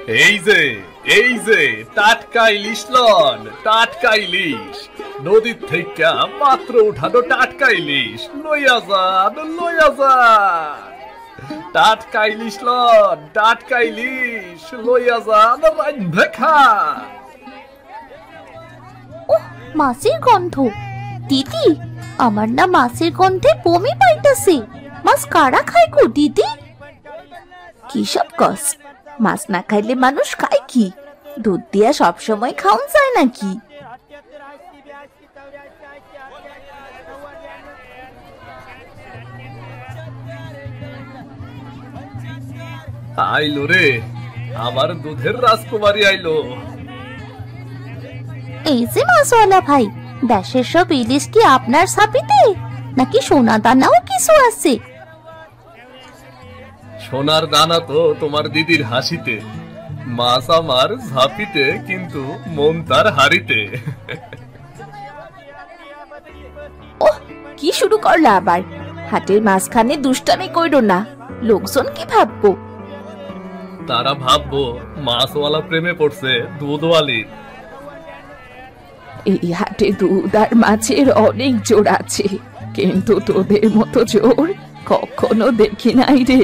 এই যে টাটকা ইলিশ লন, টাটকা ইলিশ নদীর থেকে মাত্র উঠানো টাটকা ইলিশ লইয়া যান। টাটকা ইলিশ লন, টাটকা ইলিশ লইয়া যান, রান্ধে খান। মাছের গন্ধ। দিদি, আমার না মাছের গন্ধে বমি পাইতাছে। মাছ কারা খায় গো দিদি? কি সব কস? মাছ না খাইলে মানুষ খায় কি? দুধ দিয়া সবসময় খাওন যায় নাকি? আইলো রে, আমার দুধের রাজকুমারী আইলো। এই যে মাছওয়ালা ভাই, দেশের সব ইলিশ কি আপনার ছাপিতে, নাকি সোনা দানাও কিছু আছে? সোনার দানা তো তোমার দিদির হাসিতে, মাছ আমার ঝাঁপিতে, কিন্তু মন তার হাড়িতে। ওহ, কি শুরু করলা আবার? হাটের মাঝখানে দুষ্টামি কইরো না, লোকজন কি ভাববো? তারা ভাববো মাছওয়ালা প্রেমে পড়ছে দুধওয়ালি। এই হাটে দুধ আর মাছের অনেক জোর আছে, কিন্তু তোদের মতো জোর কখনো দেখি নাই রে।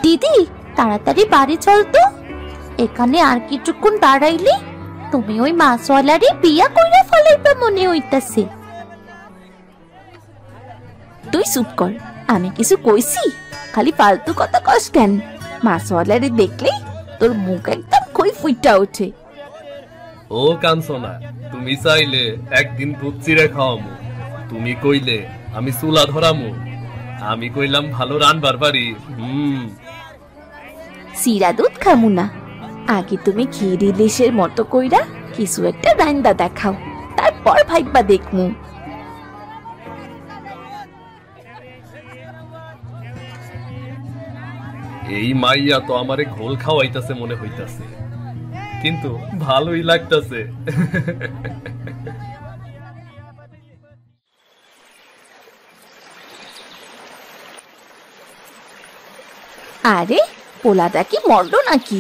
দিদি, তাড়াতাড়ি বাড়ি চল তো। এখানে আর কিছুক্ষণ দাঁড়াইলে তুমি ওই মাছওয়ালারে বিয়া কইরা ফলাইবা মনে হইতাছে। তুই চুপ কর, আমি কিছু কইছি? খালি ফালতু কথা কস কেন? মাছওয়ালারে দেখলেই তোর মুখ একদম খই ফুইটা ওঠে। ও কাঞ্চনা, তুমি চাইলে একদিন দুধ চিড়ে খাওয়ামু, তুমি কইলে আমি চুলা ধরামু, আমি কইলাম ভালো রানবার পারি। চিরা দুধ খামু না, আগে তুমি ক্ষীর ইলিশের মতো কইরা কিছু একটা রান্দা দেখাও, তারপর ভাইবা দেখমু। এই মাইয়া তো আমারে ঘোল খাওয়াইতাছে মনে হইতাছে, কিন্তু ভালোই লাগতাছে। আরে পোলাটা কি মরলো নাকি?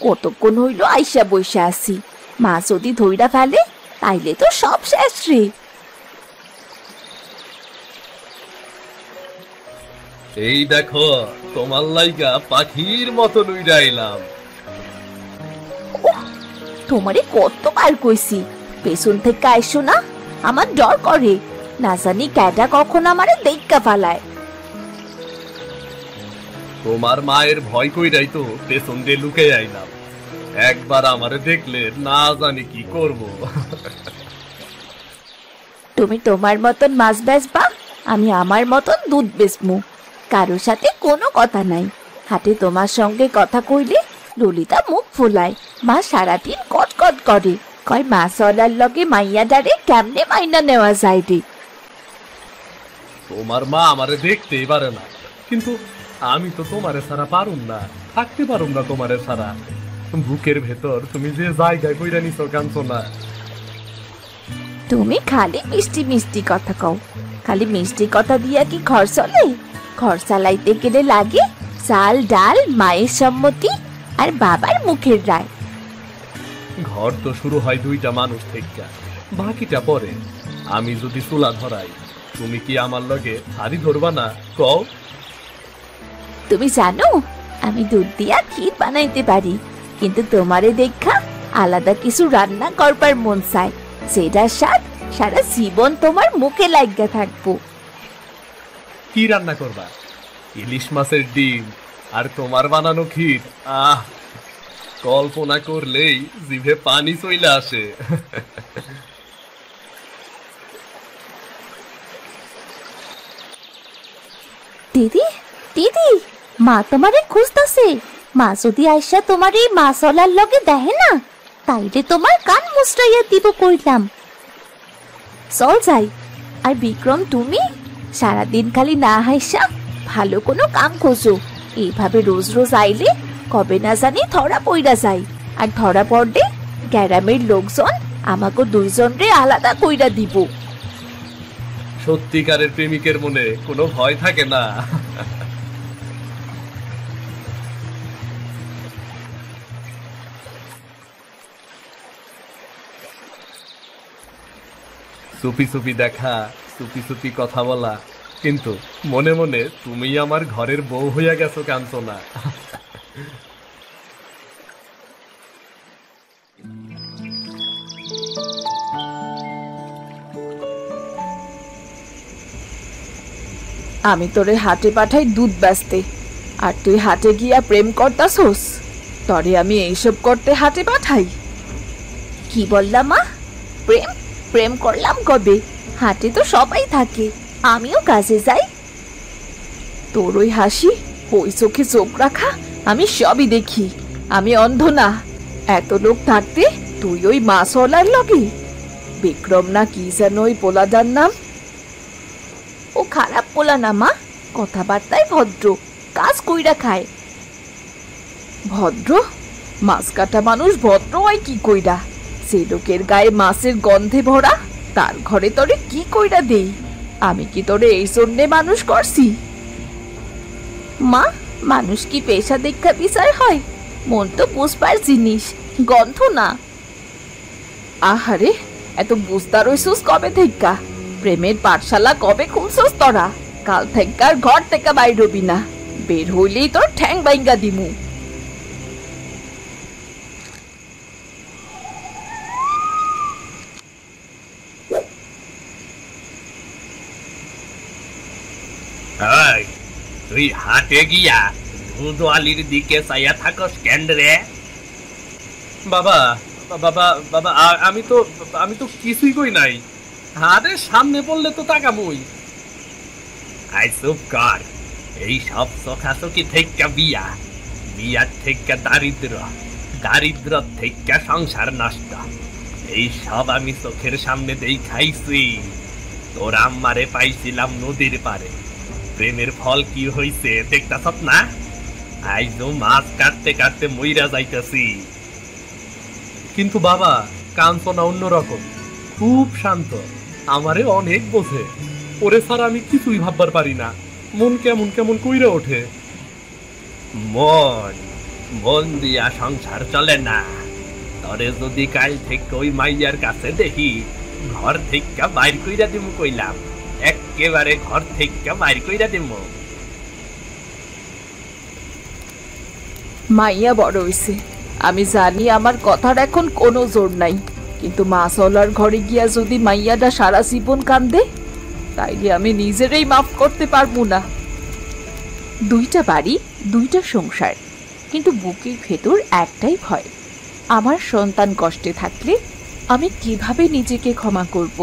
কতক্ষণ হইল আইসা বইসা আছি, মা যদি ধইরা ফেলে তাইলে তো সব শেষ রে। এই দেখো, তোমার লাইগা পাখির মতো উইড়া আইলাম। তোমারে কতবার কইছি পেছন থেকে আইসো না, আমার ডর করে, না জানি ক্যাটা কখন আমারে দেখা ফালায়। তোমার মায়ের ভয় কইরাই তো পেছন দিয়ে লুকে আইলাম, একবার আমারে দেখলে না জানি কি করব। তুমি তোমার মতন মাছ বেচবা, আমি আমার মতন দুধ বেচমু, কারোর সাথে কোনো কথা নাই। হাটে তোমার সঙ্গে কথা কইলে ললিতা মুখ ফুলায়, মা সারাদিন কটকট করে, কয় মাছওয়ালার লগে মাইয়া ডারে কেমনে মাইনা নেওয়া যায় রে। তোমার মা আমারে দেখতেই পারে না, কিন্তু আমি তো তোমারে ছাড়া পারুম না, থাকতে পারুম না তোমারে ছাড়া। বুকের ভেতর তুমি যে জায়গায় কইরা নিছো কাঞ্চনা। তুমি খালি মিষ্টি মিষ্টি কথা কও, খালি মিষ্টি কথা দিয়া কি ঘর চলে? ঘর চালাইতে গেলে লাগে চাল ডাল, মায়ের সম্মতি আর বাবার মুখের রায়। ঘর তো শুরু হয় দুইটা মানুষ থেকে, বাকিটা পরে। আমি যদি চুলা ধরাই, তুমি কি আমার লগে হাড়ি ধরবা না কও? তুমি জানো আমি দুধ দিয়া ক্ষীর বানাইতে পারি, কিন্তু তোমারে দেখা আলাদা কিছু রান্না করবার মন চায়, সেটার স্বাদ সারা জীবন তোমার মুখে লাগিয়া থাকবো। কি রান্না করবা? ইলিশ মাছের ডিম আর তোমার বানানো ক্ষীর, আহ, কল্পনা করলেই জিভে পানি চইলা আসে। দিদি, দিদি, মা তোমারে খুঁজতাছে। মা যদি আইসা তোমার এই মাছওয়ালার লগে দেখে না, তাইলে তোমার কান মুচড়াইয়া দিব কইলাম। চল যাই। আর বিক্রম, তুমি সারাদিন খালি না হাইসা ভালো কোনো কাম খোঁজো, এইভাবে রোজ রোজ আইলে কবে না জানি ধরা পইরা যায়, আর ধরা পড়লে গ্রামের লোকজন আমাকে দুইজন রে আলাদা কইরা দিব। সত্যিকারের প্রেমিকের মনে কোনো ভয় থাকে না। চুপি চুপি দেখা, চুপি চুপি কথা বলা, কিন্তু মনে মনে তুমি আমার ঘরের বউ হইয়া গেছো কাঞ্চনা। আমি তোরে হাটে পাঠাই দুধ বেচতে, আর তুই হাটে গিয়া প্রেম করতাছস? তরে আমি এইসব করতে হাটে পাঠাই? কি বললাম মা? প্রেম? প্রেম করলাম কবে? হাটে তো সবাই থাকে, আমিও কাজে যাই। তোর ওই হাসি, ওই চোখে চোখ রাখা, আমি সবই দেখি। আমি অন্ধ না। এত লোক থাকতে তুই ওই মাছওয়ালার লগে? বিক্রম না কি যেন ওই পোলাদার নাম? ও খারাপ পোলা না মা, কথাবার্তায় ভদ্র, কাজ কইরা খায়। ভদ্র? মাছ কাটা মানুষ ভদ্র হয় কি কইরা? সে লোকের গায়ে মাছের গন্ধে ভরা, তার ঘরে তোরে কি কইরা দেই? আমি কি তোরে এই জন্যে মানুষ করছি? মা, মানুষ কি পেশা দেখা বিচার হয়? মন তো বুঝবার জিনিস, গন্ধ না। আহারে, এত বুঝতার হইছস কবে থেকা? প্রেমের পাঠশালা কবে খুলছস তোরা? কাল থেকার ঘর থেকে বাইর হবি না। বের হইলেই তোর ঠ্যাং বাইঙ্গা দিমু। তুই হাটে গিয়া দুধওয়ালির দিকে চাইয়া থাকস কেন রে? বাবা বাবা বাবা, আমি তো কিছুই কই নাই। হাটের সামনে পড়লে তো তাকামই। আই চুপ কর। এই সব চোখাচোখি থেকে বিয়া, বিয়ার থেকে দারিদ্র, দারিদ্র থেকে সংসার নষ্ট, এই সব আমি চোখের সামনে দেই খাইছি। তোর আম্মারে পাইছিলাম নদীর পারে, প্রেমের ফল কি হইছে দেখতাছ না? আইজো মাছ কাটতে কাটতে মইরা যাইতাছি। কিন্তু বাবা, কাঞ্চনা অন্যরকম, খুব শান্ত, আমারে অনেক বোঝে। ওরে ছাড়া আমি কিছুই ভাববার পারি না। মন কেমন কেমন কইরা ওঠে। মন মন দিয়া সংসার চলে না। তরে যদি কাল থেকে ওই মাইয়ার কাছে দেখি, ঘর থেকে বাইর কইরা দিমু কইলাম, একেবারে ঘর থেকে বাইর কইরা দিমু। মাইয়া বড় হইছে, আমি জানি আমার কথার এখন কোনো জোর নাই, কিন্তু মাছওয়ালার ঘরে গিয়া যদি মাইয়াটা সারা জীবন কান্দে, তাইলে আমি নিজেরই মাফ করতে পারবো না। দুইটা বাড়ি, দুইটা সংসার, কিন্তু বুকের ভেতর একটাই ভয়। আমার সন্তান কষ্টে থাকলে আমি কিভাবে নিজেকে ক্ষমা করব?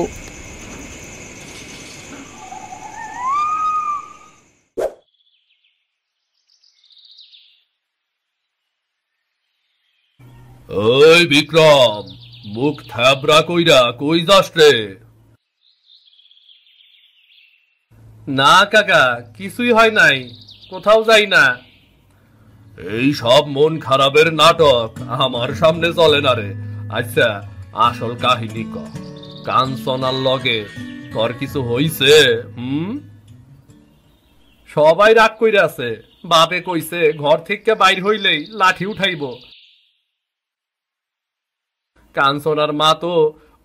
ওই বিক্রম, মুখ থাবরা কইরা কই যাস রে? না কাকা, কিছুই হয় নাই, কোথাও যাই না। এই সব মন খারাপের নাটক আমার সামনে চলে না রে। আচ্ছা, আসল কাহিনী ক, কাঞ্চনার লগে তোর কিছু হইছে? সবাই রাগ কইরা আছে। বাপে কইছে ঘর থেকে বাইর হইলেই লাঠি উঠাইব। কাঞ্চনার মা তো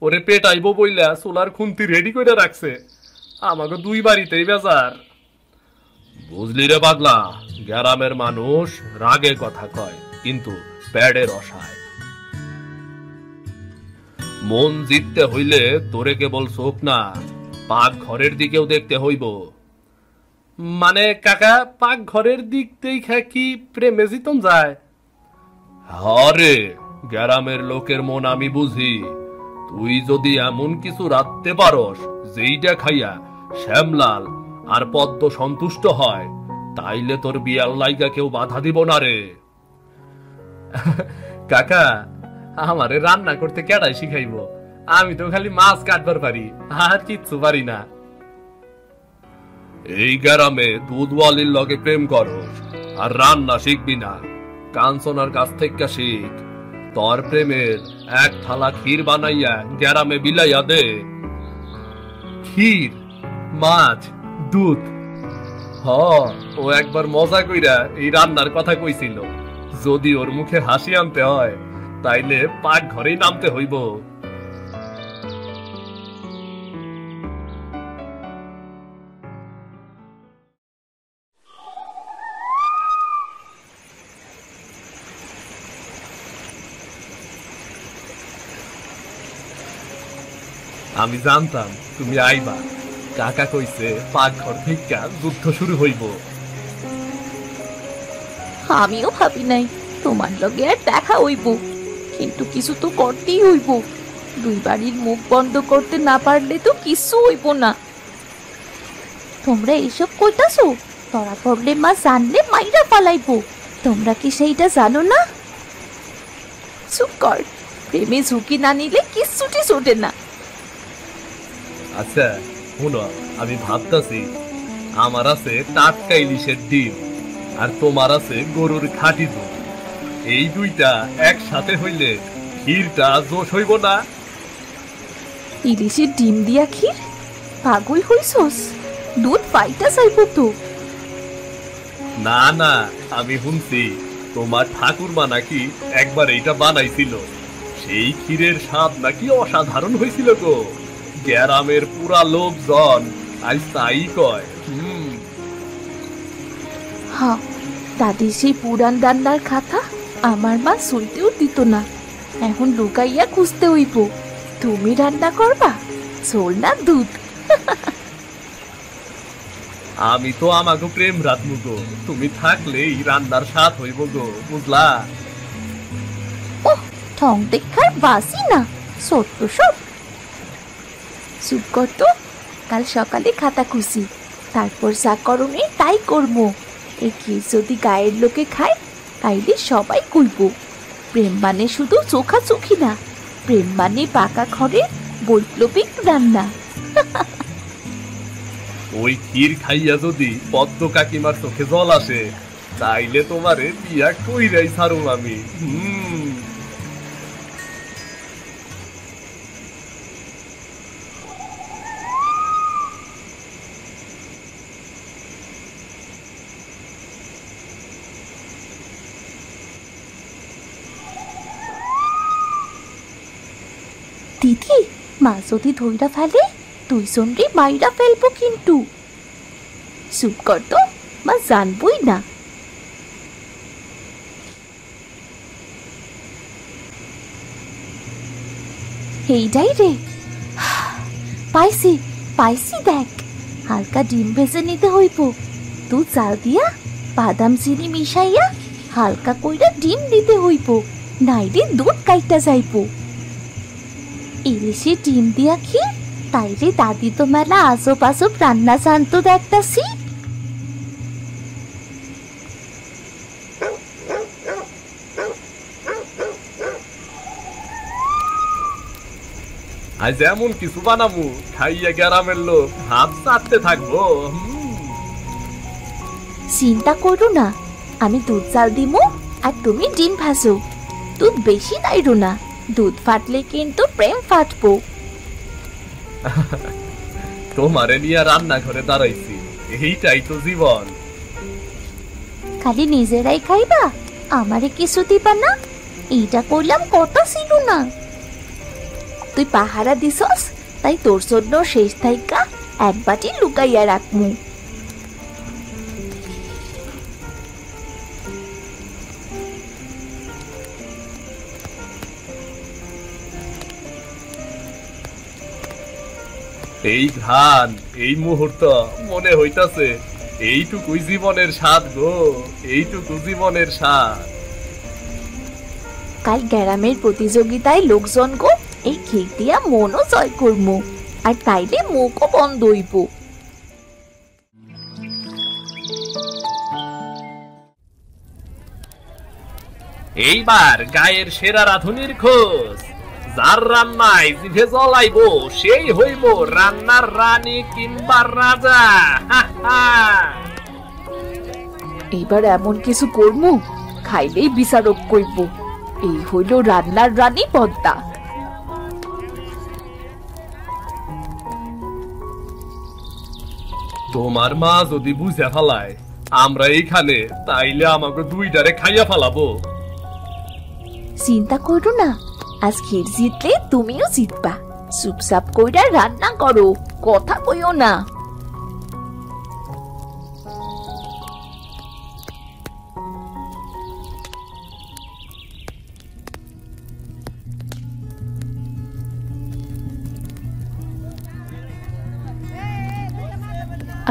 ওরে পেটাইব বইলা সোলার খুন্তি রেডি করে রাখছে। আমাকে দুই বাড়িতেই বেজার। বুঝলি রে পাগলা, গ্রামের মানুষ রাগে কথা কয়, কিন্তু প্যাডে রসায়। মন জিততে হইলে তোরে কেবল চোখ না, পাক ঘরের দিকেও দেখতে হইব। মানে কাকা, পাক ঘরের দিক দেখা কি প্রেমে জিতন যায়? হরে, গ্রামের লোকের মন আমি বুঝি। তুই যদি এমন কিছু রাখতে পারস যেইটা খাইয়া শ্যামলাল আর পদ্ম সন্তুষ্ট হয়, তাইলে তোর বিয়ার লাইগা কেউ বাধা দিব না রে। কাকা, আমারে রান্না করতে কেডাই শিখাইব? আমি তো খালি মাছ কাটবার পারি, আর কিচ্ছু পারি না। এই গ্রামে দুধওয়ালির লগে প্রেম করস আর রান্না শিখবি না? কাঞ্চনার কাছ থেকে শিখ। তোর প্রেমের এক থালা ক্ষীর বানাইয়া গ্রামে বিলাইয়া দে। ক্ষীর? মাছ, দুধ। হ, ও একবার মজা কইরা এই রান্নার কথা কইছিল। যদি ওর মুখে হাসি আনতে হয় তাইলে পাক ঘরেই নামতে হইব। আমি জানতাম তুমি আইবা। কাকা কইছে পাকঘর থেকে যুদ্ধ শুরু হইব। আমিও ভাবি নাই তোমার লগে আর দেখা হইব, কিন্তু কিছু তো করতেই হইব। দুই বাড়ির মুখ বন্ধ করতে না পারলে তো কিছু হইব না। তোমরা এইসব কইতাছো? ধরা পড়লে মা জানলে মাইরা পালাইব। তোমরা কি সেইটা জানো না? চুপ কর, প্রেমে ঝুঁকি না নিলে কিচ্ছুটি ছোটে না। আচ্ছা শুনো, আমি ভাবতাছি আমার আছে টাটকা ইলিশের ডিম আর তোমার আছে গরুর খাঁটি দুধ। এই দুইটা একসাথে হইলে ক্ষীরটা জোশ হইব না? ইলিশের ডিম দিয়া ক্ষীর? পাগল হইছস? দুধ ফাইটা যাইব তো। না না, আমি শুনছি তোমার ঠাকুরমা নাকি একবার এইটা বানাইছিল। সেই ক্ষীরের স্বাদ নাকি অসাধারণ হয়েছিল গো। গ্রামের পুরা লোকজন আজ তাই কয়। হ্যাঁ, দাদির সেই পুরান রান্নার খাতা আমার মা শুনতেও দিত না। এখন লুকাইয়া খুঁজতে হইব। তুমি রান্না করবা? ঝোল না দুধ? আমি তো আমাকে প্রেম রাখবো গো। তুমি থাকলেই রান্নার স্বাদ হইব গো, বুঝলা? ওহ, ঠং দেখার বাসি না, সত্য সব। চুপ কর তো, কাল সকালে খাতা খুশি, তারপর যা করণে তাই করবো। এই ক্ষীর যদি গায়ের লোকে খায় তাইলে সবাই কইব প্রেম মানে শুধু চোখাচোখি না, প্রেম মানে পাকা ঘরে বৈপ্লবিক রান্না। ওই ক্ষীর খাইয়া যদি পদ্ম কাকিমার চোখে জল আসে তাইলে তোমারে বিয়া কইরাই ছাড়ুম আমি। দিদি, মা যদি ধইরা ফেলে দুইজনরে মাইরা ফেলবো কিন্তু। চুপ কর তো, মা জানবই না। এইটাই রে, পাইছি পাইছি, দেখ হালকা ডিম ভেজে নিতে হইব। দুধ চাল দিয়া বাদাম চিনি মিশাইয়া হালকা কইরা ডিম দিতে হইব, নাইলে দুধ কাইটা যাইব। ইলিশে ডিম দিয়া ক্ষীর, তাইলে দাদি তো মেলা আজব আজব রান্না জানতো দেখতাছি। আজ এমন কিছু বানামু খাইয়া গ্রামের লোক হাত চাটতে থাকবো। চিন্তা করো না, আমি দুধ চাল দিমু আর তুমি ডিম ভাজো। দুধ বেশি নাইরো না, দুধ ফাটলে কিন্তু প্রেম ফাটবো। তোমারে নিয়ে রান্নাঘরে দাঁড়াইছি, এইটাই তো জীবন। খালি নিজেরাই খাইবা, আমারে কিছু দিবা না? এইটা করলাম কথা ছিল না। তুই পাহারা দিছস, তাই তোর জন্য শেষ থাইকা এক বাটি লুকাইয়া রাখমু। এই ঘ্রাণ, এই মুহূর্ত মনে হইতাছে এইটুকুই জীবনের স্বাদ গো, এইটুকু জীবনের স্বাদ। কাল গ্রামের প্রতিযোগিতায় লোকজন গো এই ক্ষীর দিয়া মনও জয় করমু, আর তাইলে মুখও বন্ধ হইব। এইবার গায়ের সেরা রাঁধুনির খোঁজ। যার রান্নায় জিভে জ্বলাইব সেই হইব রান্নার রানী কিংবা রাজা। এইবার এমন কিছু করমু খাইলেই বিচারক কইব এই হইল রান্নার রানী পদ্মা। তোমার মা যদি বুঝে ফেলায় আমরা এইখানে, তাইলে আমাকে দুইটারে খাইয়া ফেলাবো। চিন্তা করো না, আজ ক্ষীর জিতলে তুমিও জিতবা। চুপচাপ কইরা রান্না করো, কথা কইও না।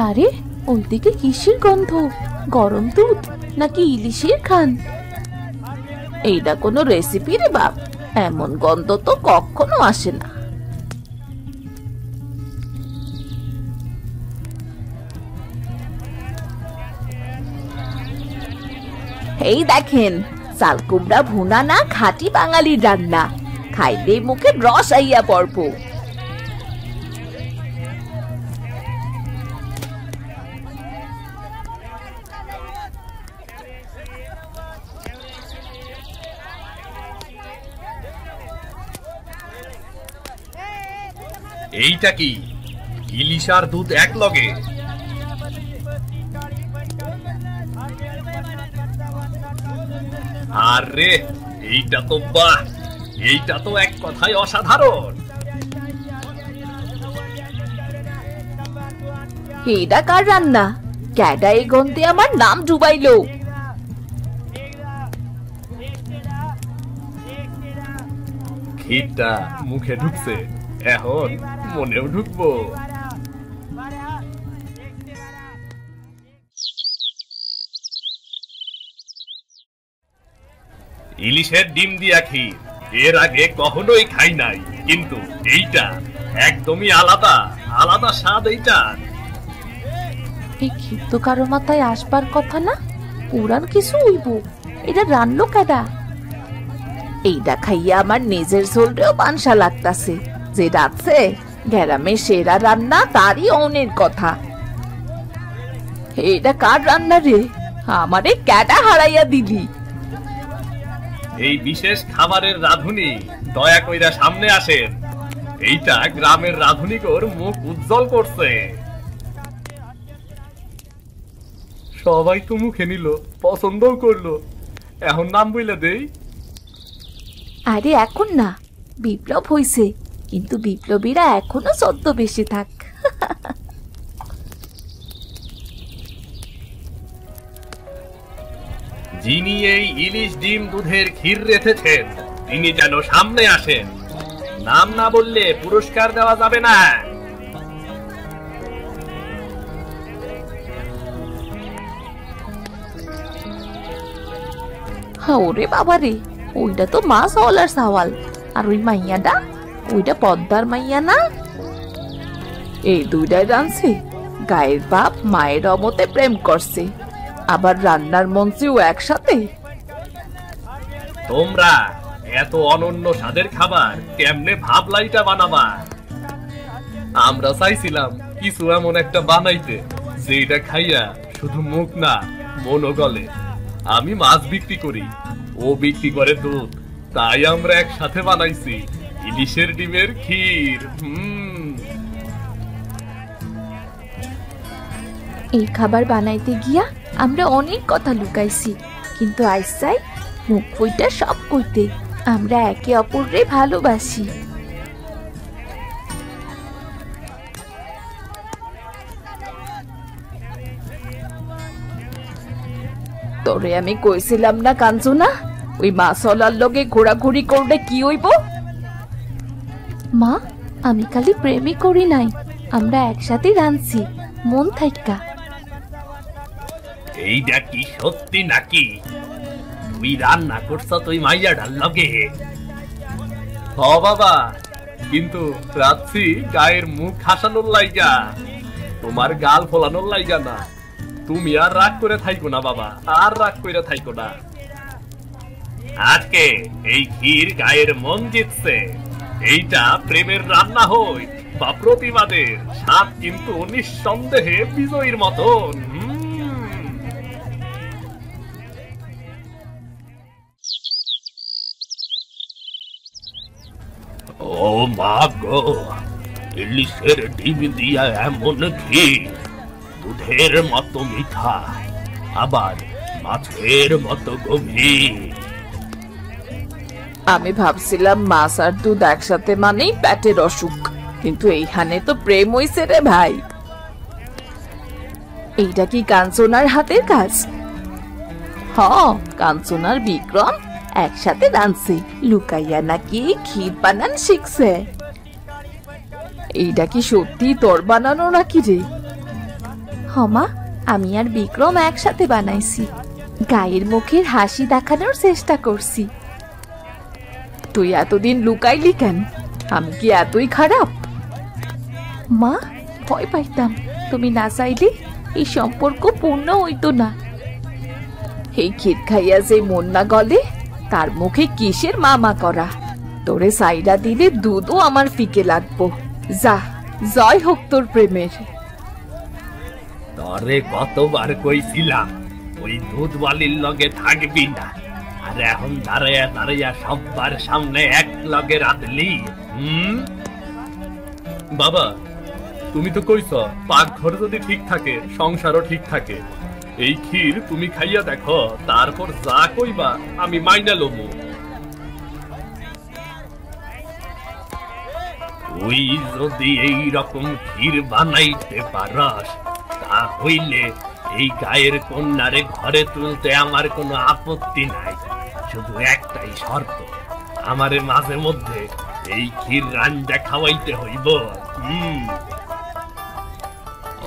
আরে ওইদিকে কিসের গন্ধ? গরম দুধ নাকি ইলিশের খান? এইটা কোনো রেসিপি রে বাপ? এমন গন্ধ তো কখনো আসে না। এই দেখেন, চাল কুমড়া ভুনা না খাঁটি বাঙালির রান্না, খাইলে মুখে রস আইয়া পড়ব। এইটা কি? ইলিশ আর দুধ এক লগে? আরে এইটা তো বাহ, এইটা তো এক কথায় অসাধারণ। এইটা কার রান্না? ক্যাডা এই গন্ধে আমার নাম ডুবাইলো। ক্ষীরটা মুখে ঢুকছে, এখন মনেও ঢুকবো। ইলিশের ডিম দিয়া ক্ষীর এর আগে কখনোই খাই নাই, কিন্তু এইটা একদমই আলাদা, আলাদা স্বাদ এইটার। এই ক্ষীর তো কারো মাথায় আসবার কথা না, পুরান কিছু হইব। এটা রান্নো কেডা? এইটা খাইয়া আমার নিজের ঝোলটাও পানসা লাগতাছে। যে রাখছে গ্রামে সেরা রান্না, তারই অনের কথা। এইটা কার রান্না রে? আমারে ক্যাডা হারাইয়া দিলি। এই বিশেষ খাবারের রাঁধুনি দয়া কইরা সামনে আসেন। এইটা গ্রামের রাঁধুনিকর মুখ উজ্জ্বল করছে। সবাই তো মুখে নিল, পছন্দও করলো, এখন নাম বইলা দেই। আরে এখন না, বিপ্লব হইছে, কিন্তু বিপ্লবীরা এখনো ছদ্মবেশে থাক। যিনি এই ইলিশ ডিম দুধের ক্ষীর রেঁধেছেন তিনি যেন সামনে আসেন। নাম না বললে পুরস্কার দেওয়া যাবে না। ওরে বাবা রে, ওইটা তো মা সওয়ালার সাওয়াল। আর ওই মাইয়াটা, ওইটা পদ্মার মাইয়া না? এই দুইটাই রাঁধছে। গায়ের বাপ মায়ের অমতে প্রেম করছে, আবার রান্নার মঞ্চেও একসাথে। তোমরা এত অনন্য স্বাদের খাবার কেমনে ভাবলাইটা বানাবা? আমরা চাইছিলাম কিছু এমন একটা বানাইতে যেটা খাইয়া শুধু মুখ না মনও গলে। আমি মাছ বিক্রি করি, ও বিক্রি করে দুধ, তাই আমরা একসাথে বানাইছি ইলিশের ডিমের ক্ষীর। এই খাবার বানাইতে গিয়া আমরা অনেক কথা লুকাইছি, কিন্তু আইসাই মুখ বইটা সব কইতে। আমরা একে অপররে ভালোবাসি। তোরে আমি কইছিলাম না কাঞ্চনা, ওই মাছলার লগে ঘোরাঘুরি করলে কি হইব? মা, আমি খালি প্রেমই করি নাই, আমরা একসাথে রাঁধছি মন থাইকা। এইটা কি সত্যি নাকি? তুই রান্না করছ তুই মাইয়াটার লগে? হ বাবা, কিন্তু রাত্রি গায়ের মুখ হাসানোর লাইগা, তোমার গাল ফোলানোর লাইগা না। তুমি আর রাগ করে থাইকো না বাবা, আর রাগ করে থাইকো না। আজকে এই ক্ষীর গায়ের মন জিতছে। এইটা প্রেমের রান্না হই বা প্রতিবাদের, স্বাদ কিন্তু নিঃসন্দেহে বিজয়ীর মতন। ও মা গো, ইলিশের ডিম দিয়া এমন ক্ষীর দুধের মতো মিঠা, আবার মাছের মতো গভীর। আমি ভাবছিলাম মাছ আর দুধ একসাথে মানেই পেটের অসুখ, কিন্তু এইখানে তো প্রেম হইছে রে ভাই। এইটা কি কাঞ্চনার হাতের কাজ? হ, কাঞ্চনার বিক্রম একসাথে রাঁধছে, লুকাইয়া নাকি ক্ষীর বানান শিখছে। এইটা কি সত্যি তোর বানানো নাকি রে? হমা, আমি আর বিক্রম একসাথে বানাইছি। গায়ের মুখের হাসি দেখানোর চেষ্টা করছি। তুই এতদিন লুকাইলি কেন? আমি কি এতই খারাপ? মা, ভয় পাইতাম তুমি না চাইলে এই সম্পর্ক পূর্ণ হইতো না। এই ক্ষীর খাইয়া যে মন না গলে, তার মুখে কিসের মামা করা? তোরে সাইডা দিলে দুধও আমার ফিকে লাগবো। যা, জয় হোক তোর প্রেমের। তরে কতবার কইছিলাম ওই দুধওয়ালির লগে থাকবি না, আর এখন দাঁড়াইয়া দাঁড়াইয়া সবার সামনে এক লগে রাঁধলি। বাবা, তুমি তো কইছ পাকঘর যদি ঠিক থাকে সংসারও ঠিক থাকে। এই ক্ষীর তুমি খাইয়া দেখো, তারপর যা কইবা আমি মাইনা লমু। তুই যদি এই রকম ক্ষীর বানাইতে পারস, তা হইলে এই গায়ের কন্যারে ঘরে তুলতে আমার কোনো আপত্তি নাই। শুধু একটাই শর্ত, আমারে মাঝে মধ্যে এই ক্ষীর রান্না খাওয়াইতে হইব।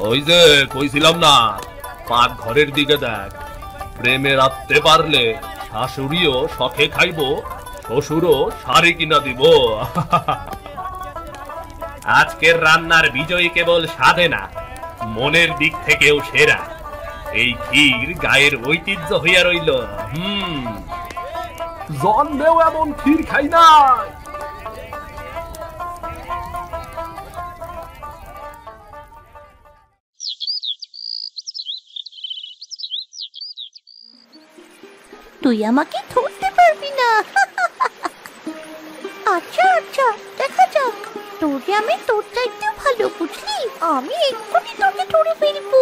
ওই যে কইছিলাম না, পাক ঘরের দিকে দেখ। প্রেমে রাখতে পারলে শাশুড়িও শখে খাইব, শ্বশুরও শাড়ি কিনা দিব। আজকের রান্নার বিজয়ী কেবল স্বাদে না, মনের দিক থেকেও সেরা। এই ক্ষীর গায়ের ঐতিহ্য হইয়া রইল। জন্মেও এমন ক্ষীর খাই নাই। তুই আমাকে ধরতে পারবি না। আচ্ছা আচ্ছা, দেখা যাক। তোকে আমি তোর চাইতে ভালো বুঝলি, আমি এক্ষুনি তোকে ধরে ফেলবো।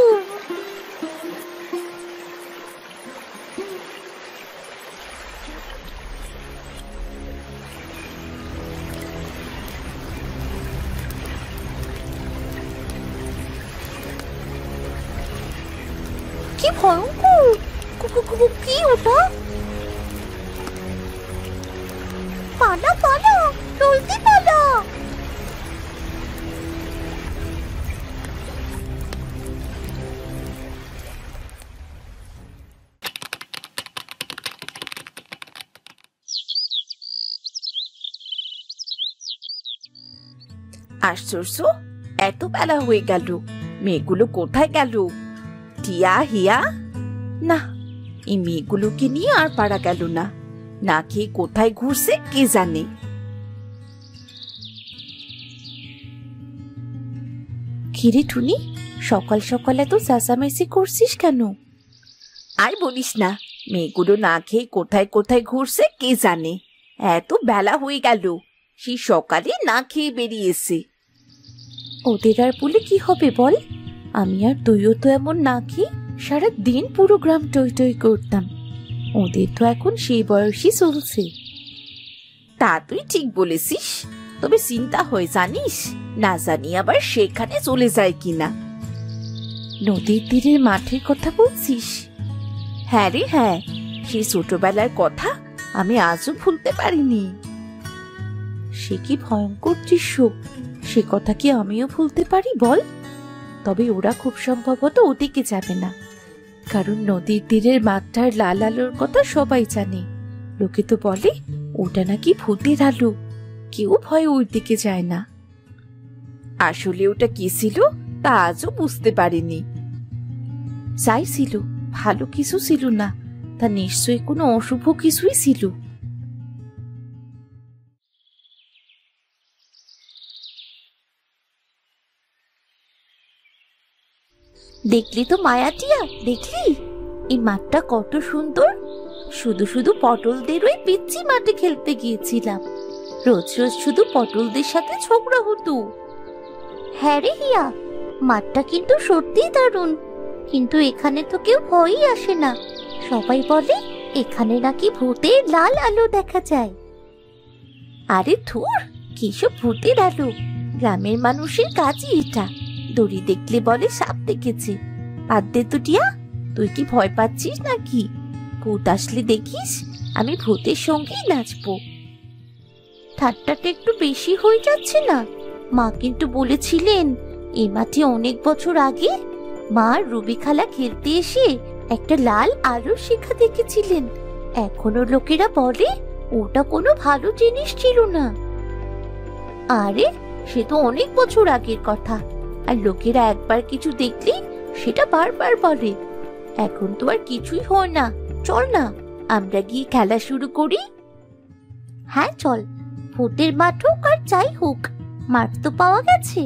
কি ভয়ঙ্কর! কি ওটা? পালা পালা, জলদি পালা। আশ্চর্য, এত বেলা হয়ে গেল, মেয়েগুলো কোথায় গেল? টিয়া, হিয়া? না, এই মেয়েগুলোকে নিয়ে আর পারা গেল না। না খেয়ে কোথায় ঘুরছে কে জানে। কিরে টুনি, সকাল সকাল এত চেঁচামেচি করছিস কেন? আর বলিস না, মেয়েগুলো না খেয়ে কোথায় কোথায় ঘুরছে কে জানে। এত বেলা হয়ে গেল, সেই সকালে না খেয়ে বেরিয়েছে। ওদের আর বলে কি হবে বল? আমি আর তুইও তো এমন না খেয়ে সারা দিন পুরো গ্রাম টই টই করতাম। ওদের তো এখন সেই বয়সই চলছে। তা তুই ঠিক বলেছিস, তবে চিন্তা হয় জানিস, না জানি আবার সেখানে চলে যায় কিনা। নদীর তীরের মাঠের কথা বলছিস? হ্যাঁ রে হ্যাঁ, সেই ছোটবেলার কথা আমি আজও ভুলতে পারিনি। সে কি ভয়ঙ্কর দৃশ্য, সে কথা কি আমিও ভুলতে পারি বল? তবে ওরা খুব সম্ভবত ওদিকে যাবে না, কারণ নদীর তীরের মাঠটার লাল আলোর কথা সবাই জানে। লোকে তো বলে ওটা নাকি ভূতের আলো, কেউ ভয়ে ওই দিকে যায় না। আসলে ওটা কি ছিল তা আজও বুঝতে পারিনি। যাই ছিল, ভালো কিছু ছিল না, তা নিশ্চয়ই কোনো অশুভ কিছুই ছিল। দেখলি তো মায়াটিয়া, দেখলি এই মাঠটা কত সুন্দর। শুধু শুধু পটলদের ওই পিচ্ছি মাঠে খেলতে গিয়েছিলাম, রোজ রোজ শুধু পটলদের সাথে ঝগড়া হতো। হ্যাঁ রে হিয়া, মাঠটা কিন্তু সত্যিই দারুণ, কিন্তু এখানে তো কেউ ভয়ই আসে না। সবাই বলে এখানে নাকি ভূতের লাল আলো দেখা যায়। আরে ধুর, কিসব ভূতের আলো! গ্রামের মানুষের কাজই এটা। দড়ি দেখলে বলে সাপ দেখেছে। বাদ দে তো টিয়া, তুই কি ভয় পাচ্ছিস নাকি? ভূত আসলে দেখিস আমি ভূতের সঙ্গেই নাচবো। ঠাট্টাটা একটু বেশি হয়ে যাচ্ছে না? মা কিন্তু বলেছিলেন এই মাঠে অনেক বছর আগে মা আর রুবি খালা খেলতে এসে একটা লাল আলোর শিখা দেখেছিলেন। এখনো লোকেরা বলে ওটা কোনো ভালো জিনিস ছিল না। আরে সে তো অনেক বছর আগের কথা, আর লোকেরা একবার কিছু দেখলে সেটা বারবার বলে। এখন তো আর কিছুই হয় না। চল না আমরা গিয়ে খেলা শুরু করি। হ্যাঁ চল, ভূতের মাঠ হোক আর যাই হোক, মাঠ তো পাওয়া গেছে।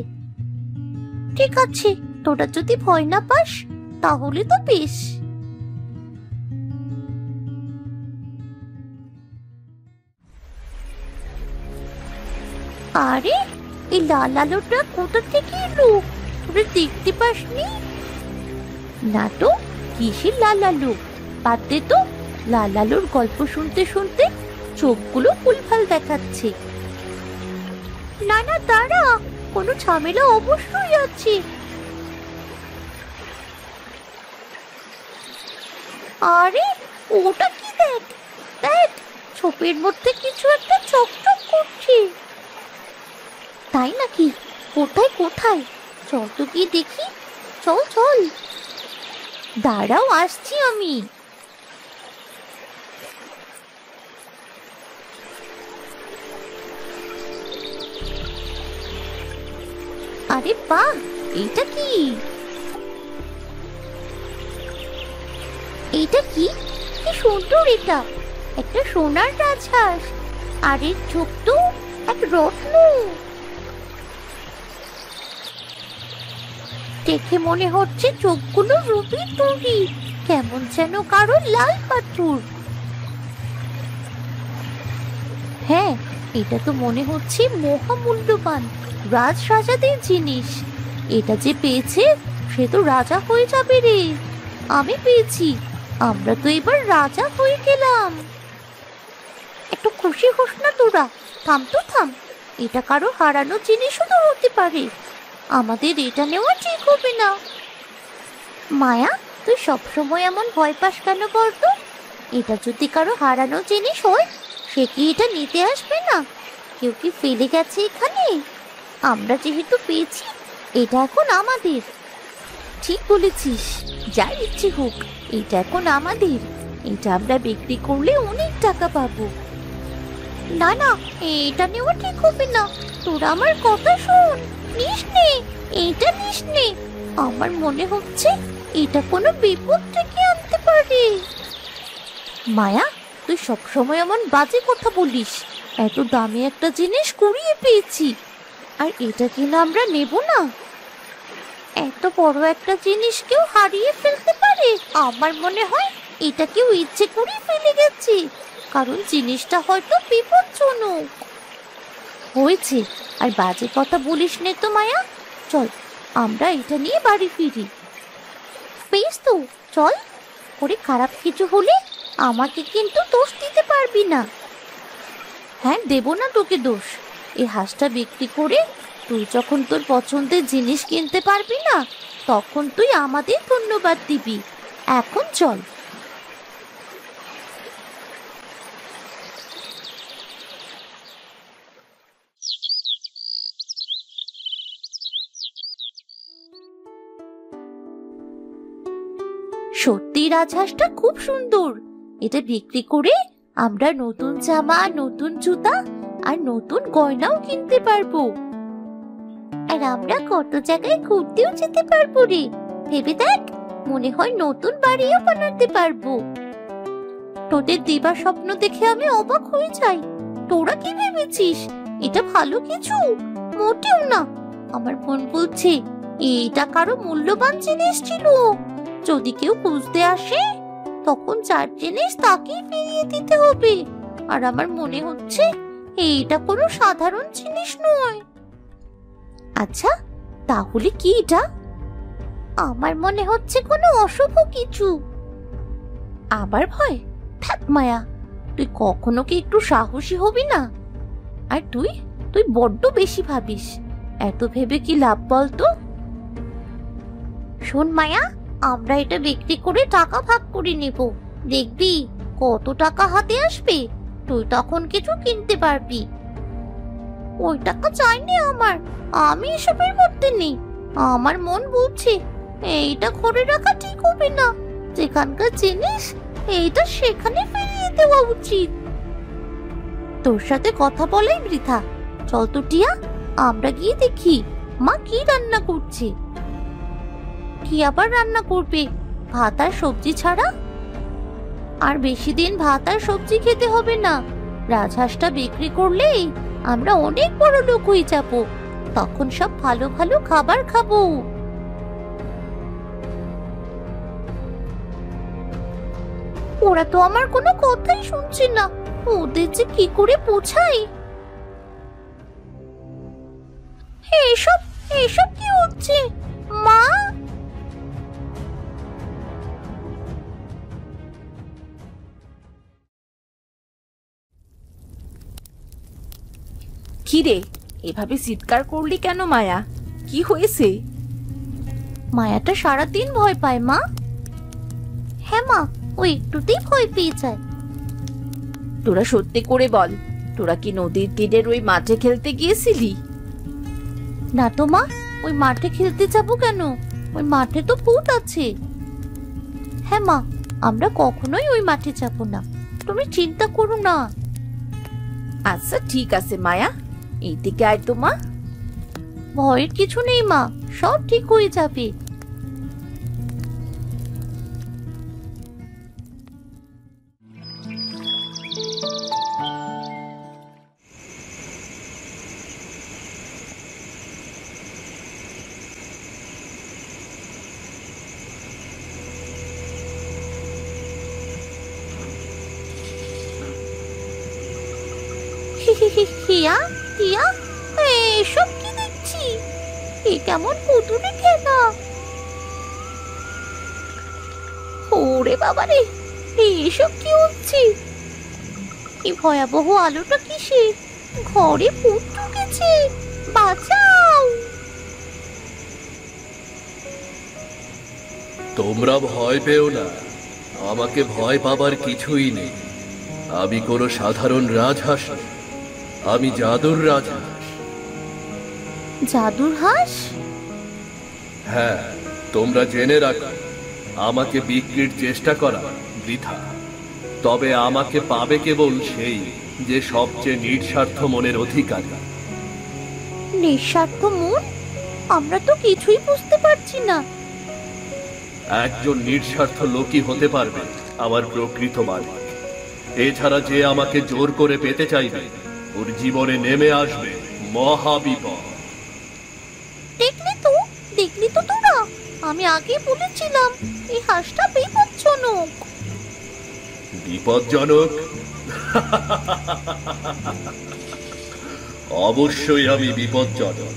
ঠিক আছে, তোরা যদি ভয় না পাস তাহলে তো বেশ। আরে এই লাল আলোটা কোথা থেকে এলো? ওরা দেখতে পাসনি? না তো, কিসের লাল আলো? বাদ দে তো, লাল আলোর গল্প শুনতে শুনতে চোখগুলো ফুলফাল দেখাচ্ছে। না না দাঁড়া, কোনো ঝামেলা অবশ্যই আছে। আরে ওটা কি? দেখ দেখ, ছোপের মধ্যে কিছু একটা চকচক করছে। তাই নাকি? কোথায় কোথায়? চল তো গিয়ে দেখি। চল চল। দাঁড়াও, আসছি আমি। আরে বাহ, এটা কি? এটা কি? কি সুন্দর! এটা একটা সোনার রাজহাঁস, আর এর চোখ তো এক রত্ন। দেখে মনে হচ্ছে চোখগুলো রুবির তৈরি, কেমন যেন কারো লাল পাথর। হ্যাঁ, এটা তো মনে হচ্ছে মহামূল্যবান রাজরাজাদের জিনিস। এটা যে পেয়েছে সে তো রাজা হয়ে যাবে রে। আমি পেয়েছি, আমরা তো এবার রাজা হয়ে গেলাম। একটু খুশি হোস না তোরা? থাম তো থাম, এটা কারো হারানো জিনিসও তো হতে পারে। আমাদের এটা নেওয়া ঠিক হবে না। মায়া, তুই সবসময় এমন ভয় পাস কেন বলতো? এটা যদি কারো হারানো জিনিস হয়, সে কি এটা নিতে আসবে না? কেউ কি ফেলে গেছে এখানে? আমরা যেহেতু পেয়েছি, এটা এখন আমাদের। ঠিক বলেছিস, যা ইচ্ছে হোক, এটা এখন আমাদের। এটা আমরা বিক্রি করলে অনেক টাকা পাবো। না না, এটা নেওয়া ঠিক হবে না। তোরা আমার কথা শোন, নিস নে, এটা নিস নে। আমার মনে হচ্ছে এটা কোনো বিপদ থেকে আনতে পারে। মায়া, তুই সবসময় এমন বাজে কথা বলিস। এত দামি একটা জিনিস কুড়িয়ে পেয়েছি, আর এটা কিনা আমরা নেব না? এত বড় একটা জিনিস কেউ হারিয়ে ফেলতে পারে? আমার মনে হয় এটা কেউ ইচ্ছে করে ফেলে গেছে, কারণ জিনিসটা হয়তো বিপজ্জনক। হয়েছে, আর বাজে কথা বলিস নে তো মায়া। চল আমরা এটা নিয়ে বাড়ি ফিরি। বেশ তো, চল। ওরে খারাপ কিছু হলে আমাকে কিন্তু দোষ দিতে পারবি না। হ্যাঁ, দেব না তোকে দোষ। এই হাঁসটা বিক্রি করে তুই যখন তোর পছন্দের জিনিস কিনতে পারবি না, তখন তুই আমাদের ধন্যবাদ দিবি। এখন চল। সত্যি রাজহাঁসটা খুব সুন্দর। এটা বিক্রি করে আমরা নতুন জামা, নতুন জুতা আর নতুন গয়নাও কিনতে পারবো। আর আমরা কত জায়গায় ঘুরতেও যেতে পারবো রে। ভেবে দেখ, মনে হয় নতুন বাড়িও বানাতে পারবো। তোদের দিবার স্বপ্ন দেখে আমি অবাক হয়ে যাই। তোরা কি ভেবেছিস এটা ভালো কিছু? মোটেও না। আমার মন বলছে এটা কারো মূল্যবান জিনিস ছিল। যদি কেউ খুঁজতে আসে, তখন যার জিনিস তাকেই ফিরিয়ে দিতে হবে। আর আমার মনে হচ্ছে এইটা কোনো সাধারণ জিনিস নয়। আচ্ছা, তাহলে কি এটা? আমার মনে হচ্ছে কোনো অশুভ কিছু। আবার ভয়? থাক মায়া, তুই কখনো কি একটু সাহসী হবি না? আর তুই তুই বড্ড বেশি ভাবিস। এত ভেবে কি লাভ বলতো? শোন মায়া, আমরা এটা বিক্রি করে টাকা ভাগ করে নেব। দেখবি কত টাকা হাতে আসবে, তুই তখন কিছু কিনতে পারবি। ওই টাকা চাইনি আমার, আমি এসবের মধ্যে নেই। আমার মন বলছে এইটা ঘরে রাখা ঠিক হবে না। যেখানকার জিনিস এইটা সেখানে ফিরিয়ে দেওয়া উচিত। তোর সাথে কথা বলাই বৃথা। চল তো টিয়া, আমরা গিয়ে দেখি মা কি রান্না করছে। কি আবার রান্না করবে? ভাত আর সবজি ছাড়া? আর বেশি দিন ভাত আর সবজি খেতে হবে না। রাজহাঁসটা বিক্রি করলেই আমরা অনেক বড় লোক হয়ে যাব। তখন সব ভালো ভালো খাবার খাবো। ওরা তো আমার কোনো কথাই শুনছে না। ওদের যে কি করে বোঝাই। এসব এসব কি হচ্ছে মা? কি রে, এভাবে চিৎকার করলি কেন মায়া? কি হয়েছে? মায়াটা সারাদিন ভয় পায় মা। হ্যাঁ মা, ও একটুতেই ভয় পেয়ে যায়। তোরা সত্যি করে বল, তোরা কি নদীর তীরের ওই মাঠে খেলতে গিয়েছিলি? না তো মা, ওই মাঠে খেলতে যাব কেন? ওই মাঠে তো ভূত আছে। হ্যাঁ মা, আমরা কখনোই ওই মাঠে যাব না, তুমি চিন্তা করো না। আচ্ছা ঠিক আছে মায়া, এইদিকে আয় তো মা। ভয়ের কিছু নেই মা, সব ঠিক হয়ে যাবে। হিয়া হিয়া, এসব কি দেখছি? এ কেমন পুতুলে খেলা! ওরে বাবারে, এসব কি হচ্ছে? এই ভয়াবহ আলোটা কিসের? ঘরে ভূত ঢুকেছে, বাঁচাও! তোমরা ভয় পেও না, আমাকে ভয় পাবার কিছুই নেই। আমি কোনো সাধারণ রাজহাঁস নই, আমি জাদুর রাজহাঁস। জাদুর হাঁস? হ্যাঁ, তোমরা জেনে রাখো, আমাকে বিক্রির চেষ্টা করা বৃথা। তবে আমাকে পাবে কেবল সেই যে সবচেয়ে নিঃস্বার্থ মনের অধিকারী। নিঃস্বার্থ মন? আমরা তো কিছুই বুঝতে পারছি না। একজন নিঃস্বার্থ লোকই হতে পারবে আমার প্রকৃত মালিক। এছাড়া যে আমাকে জোর করে পেতে চাইবে, ওর জীবনে নেমে আসবে মহাবিপদ। দেখলি তো তোরা, আমি আগে বলেছিলাম এই হাঁসটা বিপজ্জনক। বিপজ্জনক? অবশ্যই আমি বিপজ্জনক,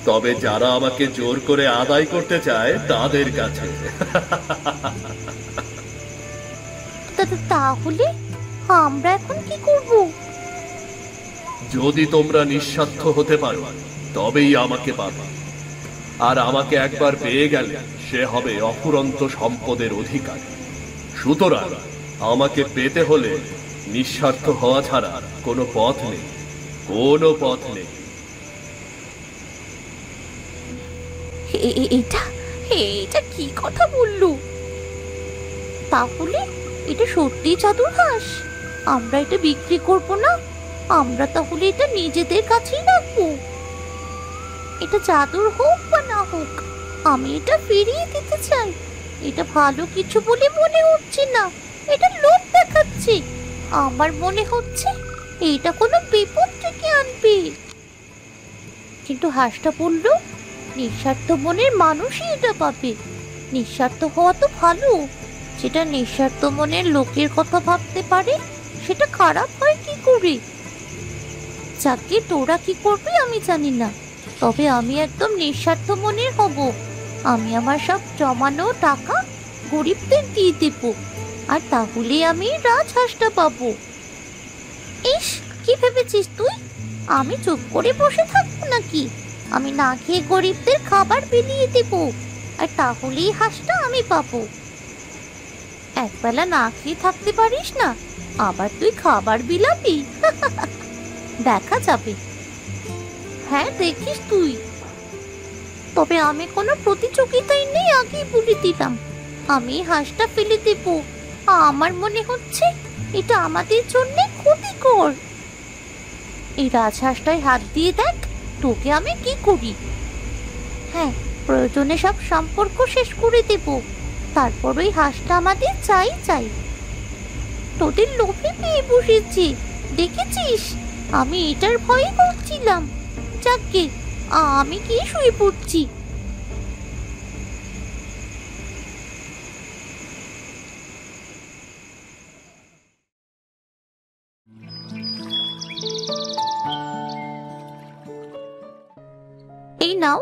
তবে যারা আমাকে জোর করে আদায় করতে চায় তাদের কাছে। তাহলে আমরা এখন কি করব? যদি তোমরা নিঃস্বার্থ হতে পারো তবেই আমাকে পাবে। আর আমাকে একবার পেয়ে গেলে সে হবে অফুরন্ত সম্পদের অধিকারী। সুতরাং আমাকে পেতে হলে নিঃস্বার্থ হওয়া ছাড়া কোনো পথ নেই, কোনো পথ নেই। এটা কি কথা বললো? তাহলে এটা সত্যি জাদুর হাঁস? আমরা এটা বিক্রি করব না, আমরা তাহলে এটা নিজেদের কাছেই রাখবো। এটা জাদুর হোক বা না হোক, আমি এটা ফিরিয়ে দিতে চাই। এটা ভালো কিছু বলে মনে হচ্ছে না, এটা লোভ দেখাচ্ছে। আমার মনে হচ্ছে এটা কোনো বিপদ থেকে আনবে। কিন্তু হাঁসটা বলল নিঃস্বার্থ মনের মানুষই এটা পাবে। নিঃস্বার্থ হওয়া তো ভালো, যেটা নিঃস্বার্থ মনের লোকের কথা ভাবতে পারে সেটা খারাপ হয় কি করে? যাকে তোরা কি করবি আমি জানি না, তবে আমি একদম নিঃস্বার্থ মনের হব। আমি আমার সব জমানো টাকা গরিবদের দিয়ে দেব, আর তাহলে আমি রাজহাঁসটা পাবো। ইস, কি ভেবেছিস তুই আমি চুপ করে বসে থাকবো নাকি? আমি না খেয়ে গরিবদের খাবার বিলিয়ে দেব, আর তাহলেই হাঁসটা আমি পাবো। একবেলা না খেয়ে থাকতে পারিস না, আবার তুই খাবার বিলাবি? দেখা যাবে। হ্যাঁ, দেখিস তুই। তবে আমি কোনো প্রতিযোগিতায় নেই, আগেই বলে দিলাম। আমি হাঁসটা ফেলে দেব, আমার মনে হচ্ছে এটা আমাদের জন্য ক্ষতিকর। এই রাজহাঁসটায় হাত দিয়ে দেখ তোকে আমি কি করি। হ্যাঁ, প্রয়োজনে সব সম্পর্ক শেষ করে দেব, তারপর ওই হাঁসটা আমাদের চাই চাই। তোদের লোভে পেয়ে বসেছি, দেখেছিস? আমি এটার ভয়ে করছিলাম। যাকে আমি কি শুয়ে পড়ছি। এই নাও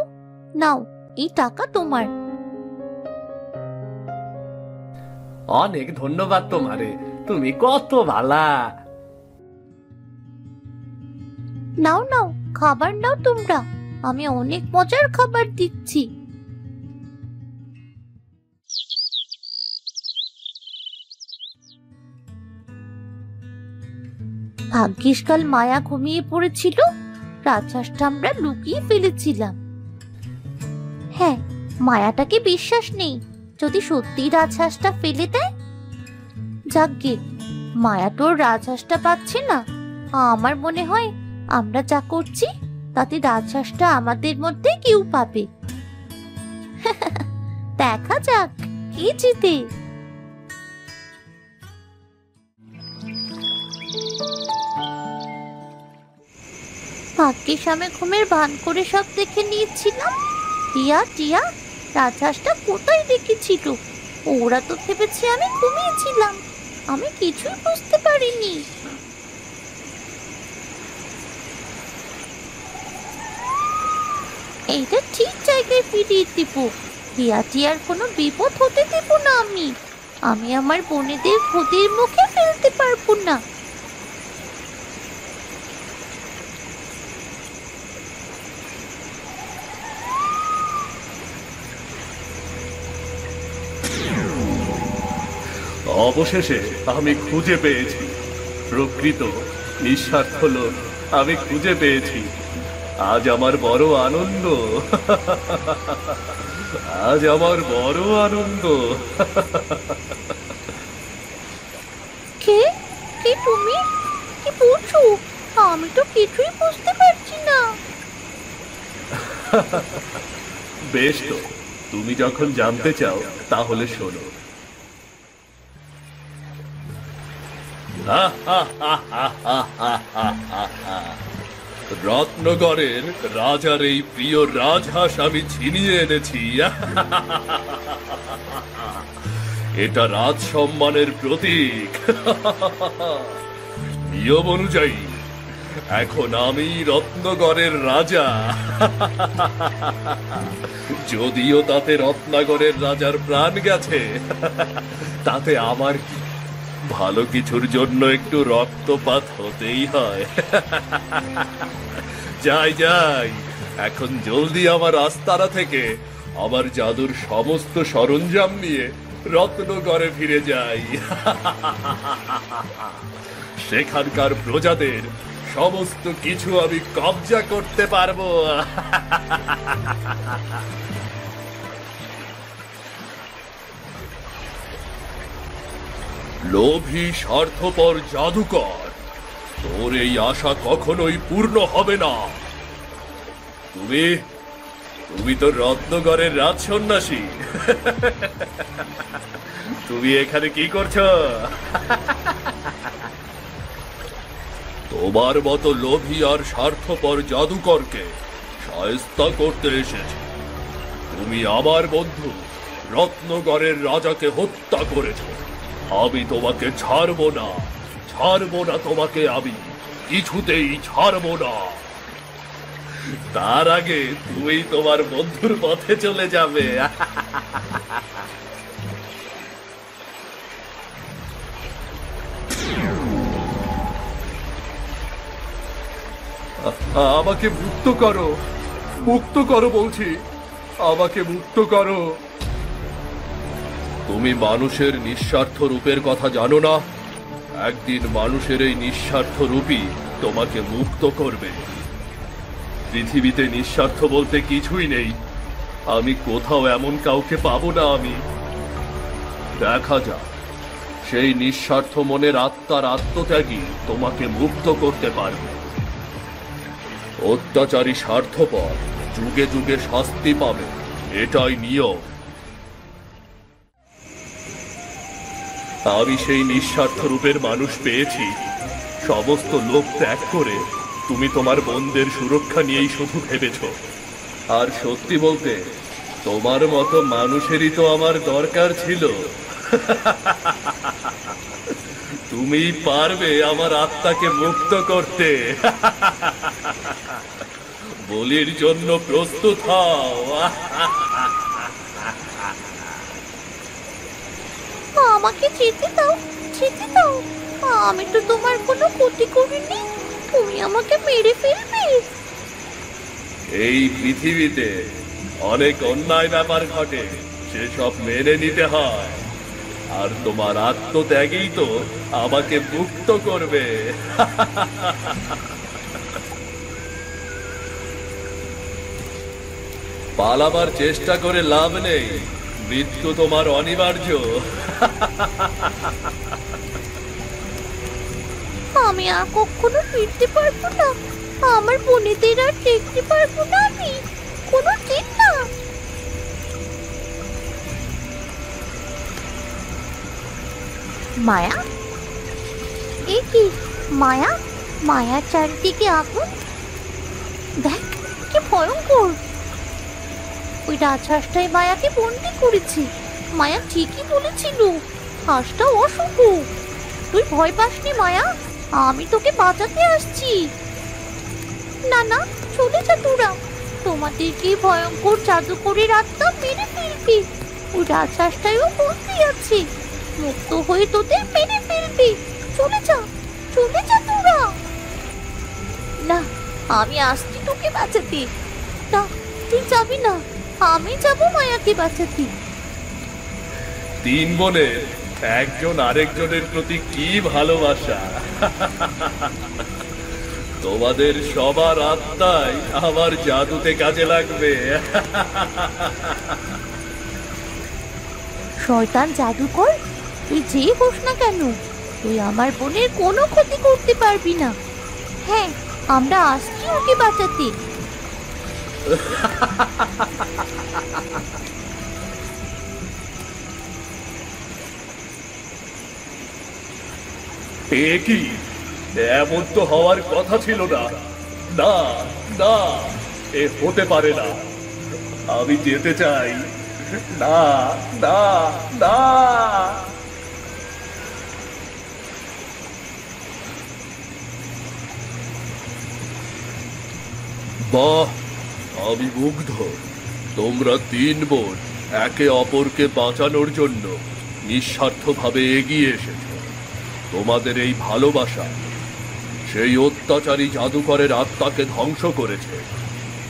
নাও, এই টাকা তোমার। অনেক ধন্যবাদ তোমারে, তুমি কত ভালা। নাও নাও, খাবার নাও তোমরা, আমি অনেক মজার খাবার দিচ্ছি। ভাগ্যিস কাল মায়া ঘুমিয়ে পড়েছিল, রাজহাঁসটা আমরা লুকিয়ে ফেলেছিলাম। হ্যাঁ, মায়াটাকে বিশ্বাস নেই, যদি সত্যি রাজহাঁসটা ফেলে দেয়। যাকগে, মায়া তোর রাজহাঁসটা পাচ্ছে না। আমার মনে হয় আমরা যা করছি তাতে রাজহাঁসটা আমাদের মধ্যে কেউ পাবে। দেখা যাক কে জিতে। ভাগ্যিস আমি ঘুমের ভান করে সব দেখে নিয়েছিলাম। টিয়া টিয়া রাজহাঁসটা কোথায় রেখেছিল? ওরা তো ভেবেছে আমি ঘুমিয়েছিলাম, আমি কিছুই বুঝতে পারিনি। এইটা ঠিক জায়গায় ফিরিয়ে দেব, টিয়া টিয়ার কোনো বিপদ হতে দেব না। আমি আমার বোনেদের ক্ষতির মুখে ফেলতে পারবো না। অবশেষে আমি খুঁজে পেয়েছি প্রকৃত নিঃস্বার্থ লোক, আমি খুঁজে পেয়েছি। আজ আমার বড় আনন্দ, আজ আমার বড় আনন্দ। কে কে তুমি? কি বলছো? আমি তো কিছুই বুঝতে পারছি না। বেশ, তো তুমি যখন জানতে চাও তাহলে শোনো। রত্নগড়ের রাজার এই প্রিয় রাজহাঁস আমি ছিনিয়ে এনেছি। এটা রাজ সম্মানের প্রতীক। নিয়ম অনুযায়ী এখন আমি রত্নগড়ের রাজা। যদিও তাতে রত্নগড়ের রাজার প্রাণ গেছে, তাতে আমার কি, ভালো কিছুর জন্য একটু রক্তপাত হতেই হয়। যাই যাই, এখন জলদি আমার আস্তানা থেকে আমার জাদুর সমস্ত সরঞ্জাম নিয়ে রত্নগড়ে ফিরে যাই। সেখানকার প্রজাদের সমস্ত কিছু আমি কবজা করতে পারবো। লোভী স্বার্থপর জাদুকর, তোর এই আশা কখনোই পূর্ণ হবে না। তুমি তো রত্নগড়ের রাজ সন্ন্যাসী। তুমি এখানে কি করছো? তোমার মতো লোভী আর স্বার্থপর জাদুকরকে শায়েস্তা করতে এসেছি। তুমি আমার বন্ধু রত্নগড়ের রাজাকে হত্যা করেছো। আমি তোমাকে ছাড়বো না, ছাড়বো না তোমাকে, আমি কিছুতেই ছাড়বো না। তার আগে তুমি তোমার বন্ধুর পথে চলে যাবে। আমাকে মুক্ত করো বলছি, আমাকে মুক্ত করো। তুমি মানুষের নিঃস্বার্থ রূপের কথা জানো না? একদিন মানুষের এই নিঃস্বার্থ রূপই তোমাকে মুক্ত করবে। পৃথিবীতে নিঃস্বার্থ বলতে কিছুই নেই। আমি কোথাও এমন কাউকে পাবো না। আমি দেখা যাক, সেই নিঃস্বার্থ মনের আত্মার আত্মত্যাগী তোমাকে মুক্ত করতে পারবে। অত্যাচারী স্বার্থপর যুগে যুগে শাস্তি পাবে, এটাই নিয়ম। আমি সেই নিঃস্বার্থ রূপের মানুষ পেয়েছি। সমস্ত লোক ত্যাগ করে তুমি তোমার বোনদের সুরক্ষা নিয়েই শুধু ভেবেছ। আর সত্যি বলতে তোমার মতো মানুষেরই তো আমার দরকার ছিল। তুমি পারবে আমার আত্মাকে মুক্ত করতে। বলির জন্য প্রস্তুত হও। আমাকে যেতে দাও, যেতে দাও। আমি তো তোমার কোনো ক্ষতি করিনি, তুমি আমাকে মেরে ফেলবে। এই পৃথিবীতে অনেক অন্যায় ব্যাপার ঘটে, সেসব মেনে নিতে হয়। আর তোমার আত্মত্যাগই তো আমাকে মুক্ত করবে। পালাবার চেষ্টা করে লাভ নেই, মৃত্যু তোমার অনিবার্য। আমি আর কখনো ফিরতে পারবো না, আমার বোনেদের আর দেখতে পারবো না আমি, কোনো দিন না। মায়া, এ কি মায়া? মায়ার চারিদিকে আগুন, দেখ কি ভয়ঙ্কর। ওই রাজহাঁসটাই মায়াকে বন্দি করেছে। মায়া ঠিকই বলেছিল, হাঁসটা অশুভ। তুই ভয় পাসনি মায়া, আমি তোকে বাঁচাতে আসছি। না না, চলে যা তোরা, তোমাদেরকে ভয়ঙ্কর জাদুকরের আত্মা মেরে ফেলবে। ওই রাজহাঁসটাও বন্দি আছে, মুক্ত হয়ে তোদের মেরে ফেলবে। চলে যা, চলে যা তোরা। না, আমি আসছি তোকে বাঁচাতে। না, তুই যাবি না, আমি যাবো মায়াকে বাঁচাতে। তিন বোনের একজন আরেকজনের প্রতি কি ভালোবাসা। তোমাদের সবার আত্মাই আমার জাদুতে কাজে লাগবে। শয়তান জাদুকর, তুই যে হোস না কেন, তুই আমার বোনের কোনো ক্ষতি করতে পারবি না। হ্যাঁ, আমরা আসছি ওকে বাঁচাতে। এ কি, এমন তো হওয়ার কথা ছিল না। না না, এ হতে পারে না। আমি যেতে চাই। না না না। বাহ, আমি মুগ্ধ। তোমরা তিন বোন একে অপরকে বাঁচানোর জন্য নিঃস্বার্থভাবে এগিয়ে এসেছ। তোমাদের এই ভালোবাসা সেই অত্যাচারী জাদুকরের আত্মাকে ধ্বংস করেছে।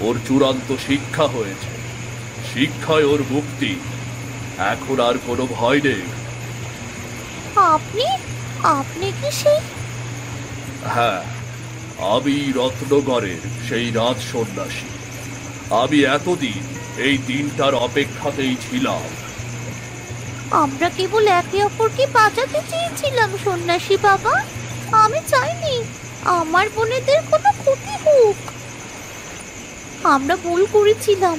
ওর চূড়ান্ত শিক্ষা হয়েছে, শিক্ষায় ওর মুক্তি। এখন আর কোনো ভয় নেই। আপনি আপনি কি সেই? হ্যাঁ, আমি রত্নগড়ের সেই রাজ সন্ন্যাসী। আমি এতদিন এই দিনটার অপেক্ষাতেই ছিলাম। আমরা কেবল একে অপরকে বাঁচাতে চেয়েছিলাম সন্ন্যাসী বাবা। আমি চাইনি আমার বোনেদের কোনো ক্ষতি হোক। আমরা ভুল করেছিলাম।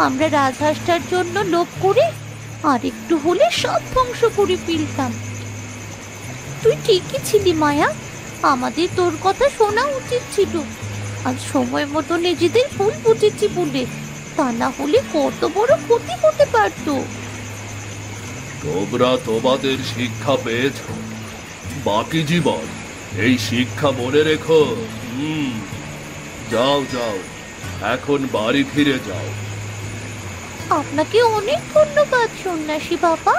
আমরা রাজহাঁসটার জন্য লোভ করে আর একটু হলে সব ধ্বংস করে ফেলতাম। তুই ঠিকই ছিলি মায়া, আমাদের তোর কথা শোনা উচিত ছিল। আজ সময় মতো নিজেদের ভুল বুঝেছি বলে, তা না হলে কত বড় ক্ষতি হতে পারত। তোমরা তোমাদের শিক্ষা পেয়েছ, বাকি জীবন এই শিক্ষা মনে রেখো। যাও যাও, এখন বাড়ি ফিরে যাও। আপনাকে অনেক ধন্যবাদ সন্ন্যাসী বাবা।